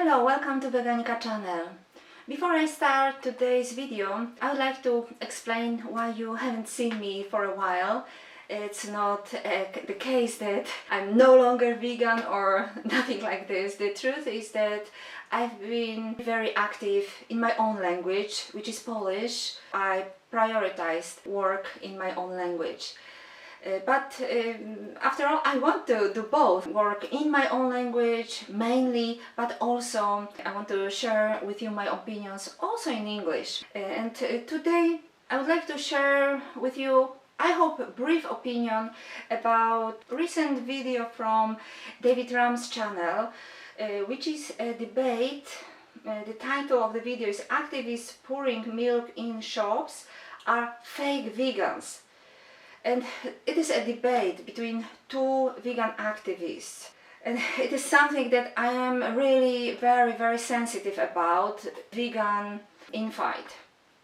Hello, welcome to Veganica channel. Before I start today's video, I would like to explain why you haven't seen me for a while. It's not the case that I'm no longer vegan or nothing like this. The truth is that I've been very active in my own language, which is Polish. I prioritized work in my own language. But after all, I want to do both, work in my own language mainly, but also I want to share with you my opinions also in English. And today I would like to share with you, I hope, a brief opinion about recent video from David Ram's channel, which is a debate. The title of the video is "Activists Pouring Milk in Shops Are Fake Vegans." And it is a debate between two vegan activists. And it is something that I am really very sensitive about, vegan infight.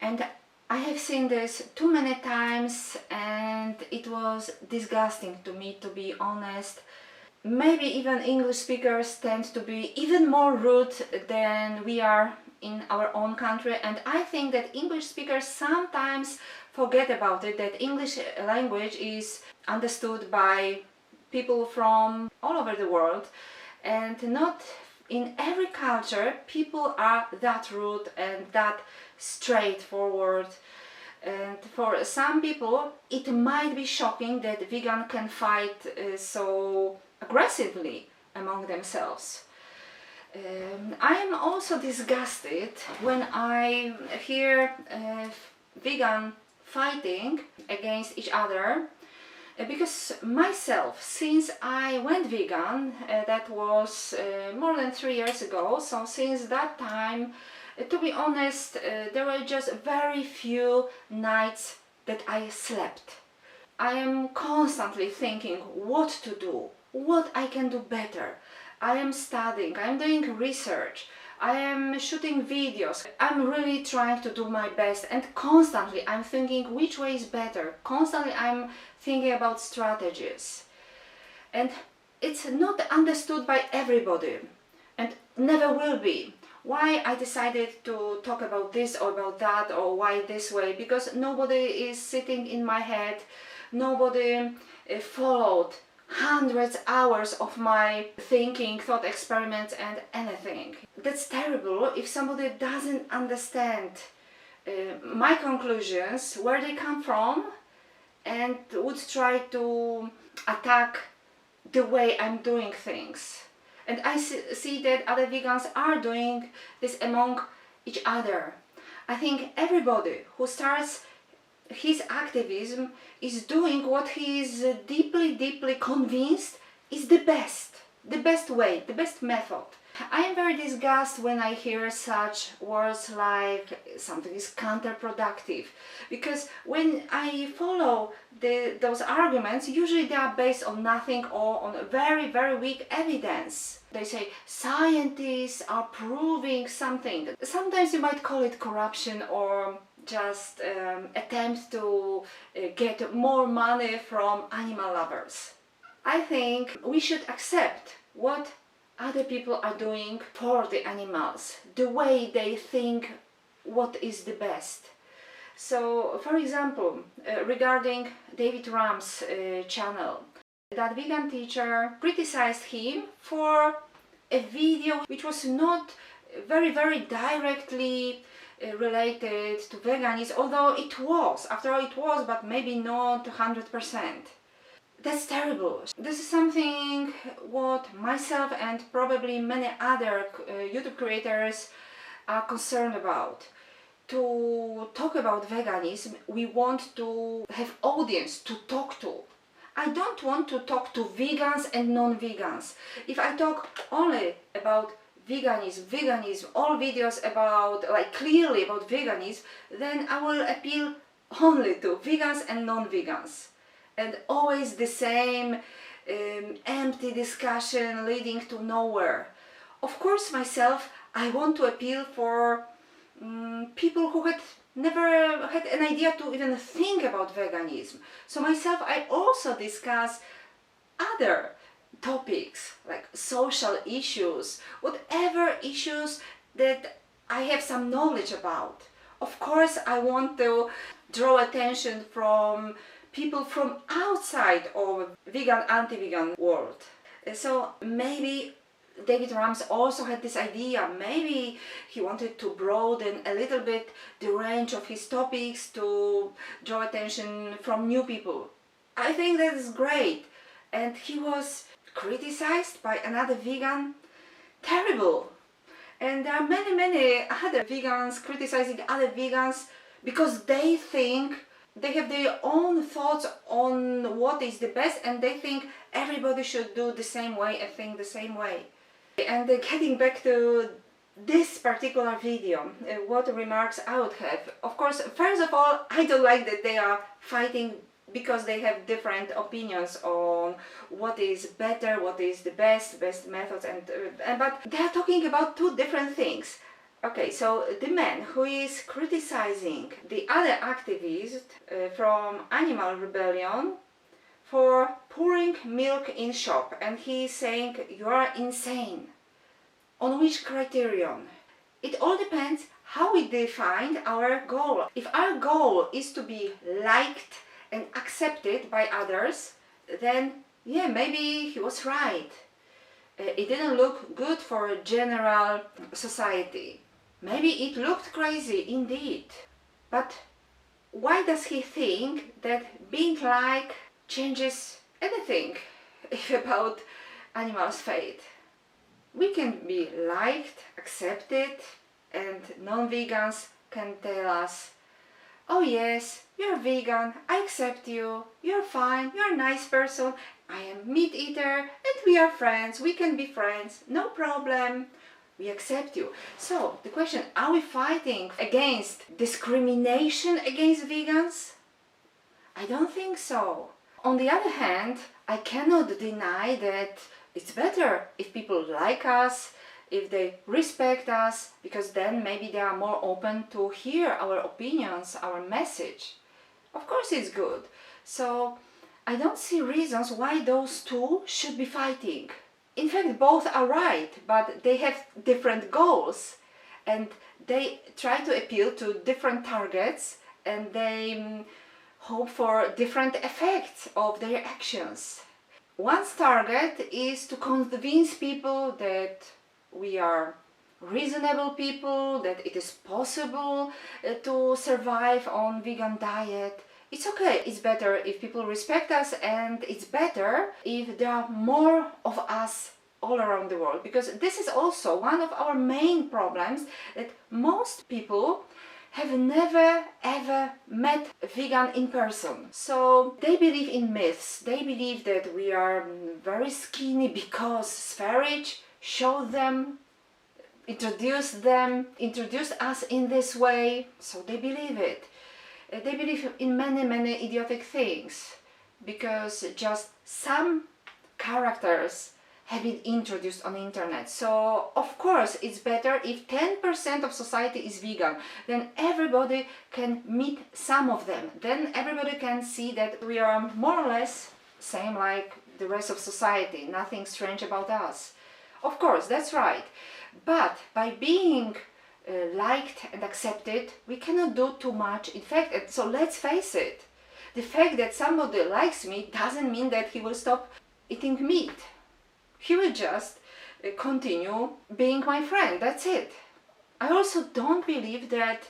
And I have seen this too many times and it was disgusting to me, to be honest. Maybe even English speakers tend to be even more rude than we are in our own country, and I think that English speakers sometimes forget about it, that English language is understood by people from all over the world, and not in every culture people are that rude and that straightforward. And for some people it might be shocking that vegan can fight so aggressively among themselves. I am also disgusted when I hear vegan fighting against each other, because myself, since I went vegan, that was more than 3 years ago, so since that time, to be honest, there were just very few nights that I slept. I am constantly thinking what to do, what I can do better. I am studying, I am doing research, I am shooting videos. I'm really trying to do my best, and constantly I'm thinking which way is better. Constantly I'm thinking about strategies. And it's not understood by everybody and never will be. Why I decided to talk about this or about that, or why this way, because nobody is sitting in my head, nobody followed hundreds hours of my thinking, thought experiments and anything. That's terrible if somebody doesn't understand my conclusions, where they come from, and would try to attack the way I'm doing things. And I see that other vegans are doing this among each other. I think everybody who starts his activism is doing what he is deeply convinced is the best way, the best method. I am very disgusted when I hear such words like something is counterproductive, because when I follow those arguments, usually they are based on nothing or on very weak evidence. They say scientists are proving something. Sometimes you might call it corruption or just attempt to get more money from animal lovers. I think we should accept what other people are doing for the animals, the way they think what is the best. So, for example, regarding David Ram's channel, that vegan teacher criticized him for a video which was not very directly related to veganism, although it was, after all it was, but maybe not 100%. That's terrible. This is something what myself and probably many other YouTube creators are concerned about. To talk about veganism, we want to have audience to talk to. I don't want to talk to vegans and non-vegans. If I talk only about veganism, all videos about, like, clearly about veganism, then I will appeal only to vegans and non-vegans. And always the same empty discussion leading to nowhere. Of course, myself, I want to appeal for people who had never had an idea to even think about veganism. So myself, I also discuss other topics like social issues, whatever issues that I have some knowledge about. Of course, I want to draw attention from people from outside of vegan, anti-vegan world. So maybe David Rams also had this idea. Maybe he wanted to broaden a little bit the range of his topics to draw attention from new people. I think that is great. And he was criticized by another vegan. Terrible. And there are many other vegans criticizing other vegans because they think they have their own thoughts on what is the best, and they think everybody should do the same way and think the same way. And getting back to this particular video, what remarks I would have. Of course, first of all, I don't like that they are fighting because they have different opinions on what is better, what is the best methods, but they are talking about two different things. Okay, so the man who is criticizing the other activist from Animal Rebellion for pouring milk in shop, and he is saying you are insane. On which criterion? It all depends how we define our goal. If our goal is to be liked and accepted by others, then yeah, maybe he was right. It didn't look good for general society. Maybe it looked crazy indeed. But why does he think that being liked changes anything about animals' fate? We can be liked, accepted, and non-vegans can tell us, oh yes, you're vegan, I accept you, you're fine, you're a nice person, I am meat eater, and we are friends, we can be friends, no problem, we accept you. So, the question, are we fighting against discrimination against vegans? I don't think so. On the other hand, I cannot deny that it's better if people like us, if they respect us, because then maybe they are more open to hear our opinions, our message. Of course it's good. So I don't see reasons why those two should be fighting. In fact, both are right, but they have different goals and they try to appeal to different targets, and they hope for different effects of their actions. One's target is to convince people that we are reasonable people, that it is possible to survive on vegan diet. It's okay, it's better if people respect us, and it's better if there are more of us all around the world, because this is also one of our main problems, that most people have never ever met a vegan in person. So they believe in myths. They believe that we are very skinny because Sverige showed them, introduced us in this way. So they believe it. They believe in many idiotic things because just some characters have been introduced on the internet. So of course it's better if 10% of society is vegan, then everybody can meet some of them, then everybody can see that we are more or less same like the rest of society, nothing strange about us. Of course, that's right, but by being liked and accepted, we cannot do too much. In fact, so let's face it, the fact that somebody likes me doesn't mean that he will stop eating meat. He will just continue being my friend, that's it. I also don't believe that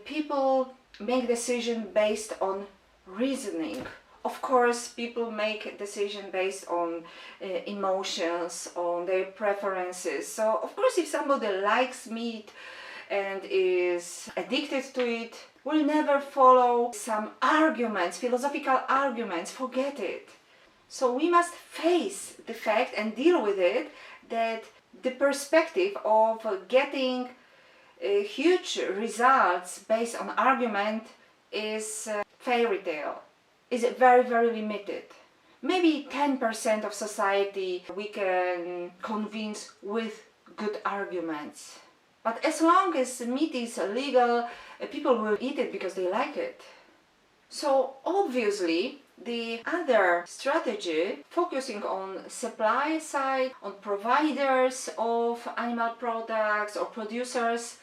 people make decisions based on reasoning. Of course, people make a decision based on emotions, on their preferences. So, of course, if somebody likes meat and is addicted to it, will never follow some arguments, philosophical arguments, forget it. So we must face the fact and deal with it that the perspective of getting huge results based on argument is fairy tale, is very limited. Maybe 10% of society we can convince with good arguments. But as long as meat is legal, people will eat it because they like it. So obviously The other strategy, focusing on supply side, on providers of animal products or producers,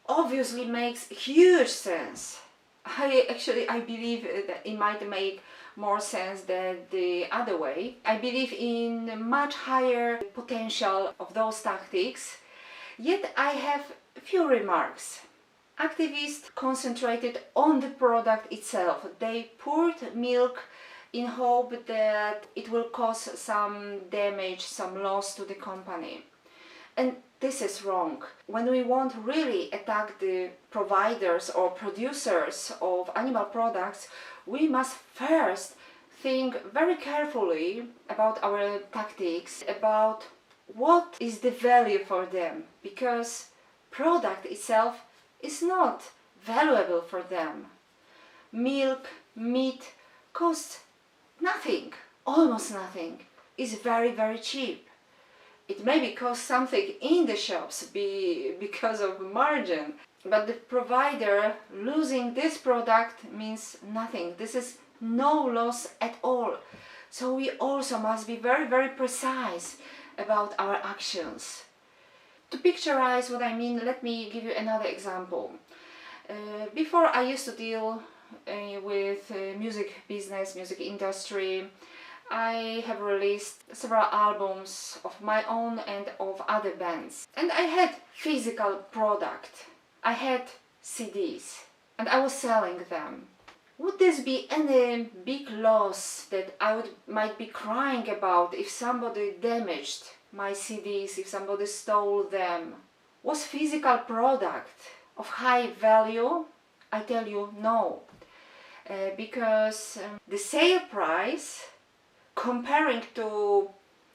obviously makes huge sense. I believe that it might make more sense than the other way. I believe in much higher potential of those tactics, yet I have few remarks. Activists concentrated on the product itself. They poured milk in hope that it will cause some damage, some loss to the company. And this is wrong. When we want to really attack the providers or producers of animal products, we must first think very carefully about our tactics, about what is the value for them, because product itself is not valuable for them. Milk, meat costs nothing, almost nothing, is very, very cheap. It maybe costs something in the shops because of margin, but the provider losing this product means nothing. This is no loss at all. So we also must be very, very precise about our actions. To picturize what I mean, let me give you another example. Before I used to deal with music business, music industry. I have released several albums of my own and of other bands. And I had physical product. I had CDs and I was selling them. Would this be any big loss that I might be crying about if somebody damaged my CDs, if somebody stole them? Was physical product of high value? I tell you no. Because the sale price comparing to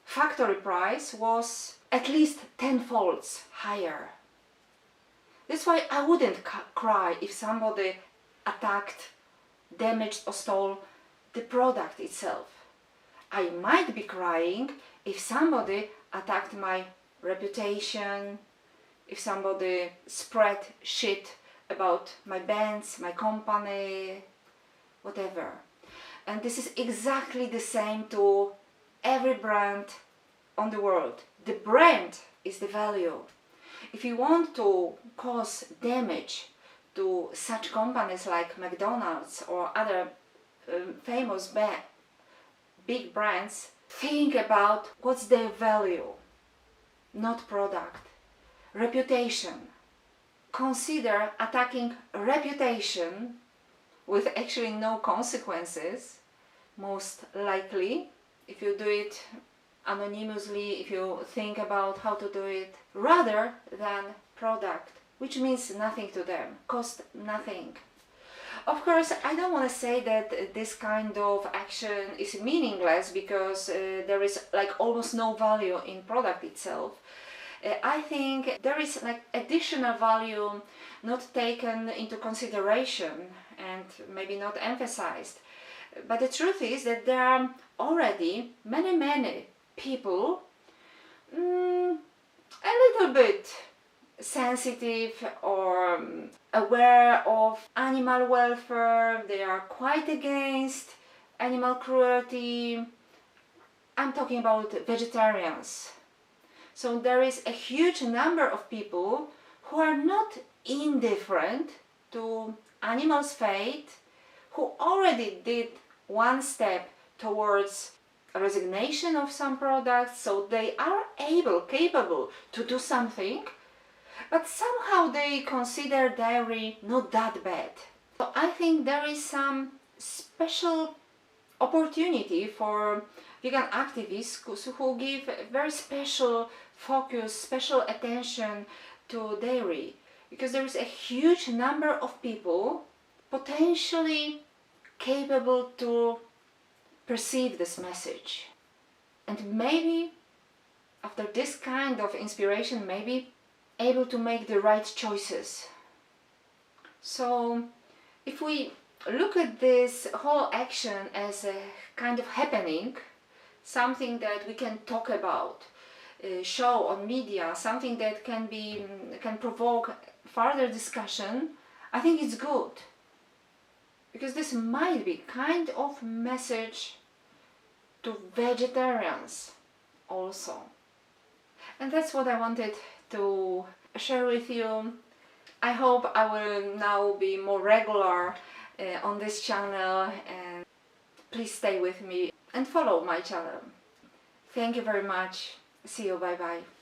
factory price was at least tenfold higher. That's why I wouldn't cry if somebody attacked, damaged or stole the product itself. I might be crying if somebody attacked my reputation, if somebody spread shit about my bands, my company, whatever. And this is exactly the same to every brand on the world. The brand is the value. If you want to cause damage to such companies like McDonald's or other famous big brands, think about what's their value, not product. Reputation. Consider attacking reputation with actually no consequences, most likely, if you do it anonymously, if you think about how to do it, rather than product, which means nothing to them, cost nothing. Of course, I don't want to say that this kind of action is meaningless because there is like almost no value in product itself. I think there is like additional value not taken into consideration and maybe not emphasized. But the truth is that there are already many people a little bit sensitive or aware of animal welfare. They are quite against animal cruelty. I'm talking about vegetarians. So there is a huge number of people who are not indifferent to animals' fate, who already did one step towards a resignation of some products, so they are capable to do something, but somehow they consider dairy not that bad. So I think there is some special opportunity for vegan activists who give very special focus, special attention to dairy, because there is a huge number of people potentially capable to perceive this message, and maybe after this kind of inspiration, maybe able to make the right choices. So if we look at this whole action as a kind of happening, something that we can talk about, show on media, something that can provoke further discussion, I think it's good. because this might be kind of message to vegetarians also. And that's what I wanted to share with you. I hope I will now be more regular on this channel, and please stay with me and follow my channel. Thank you very much. See you. Bye bye.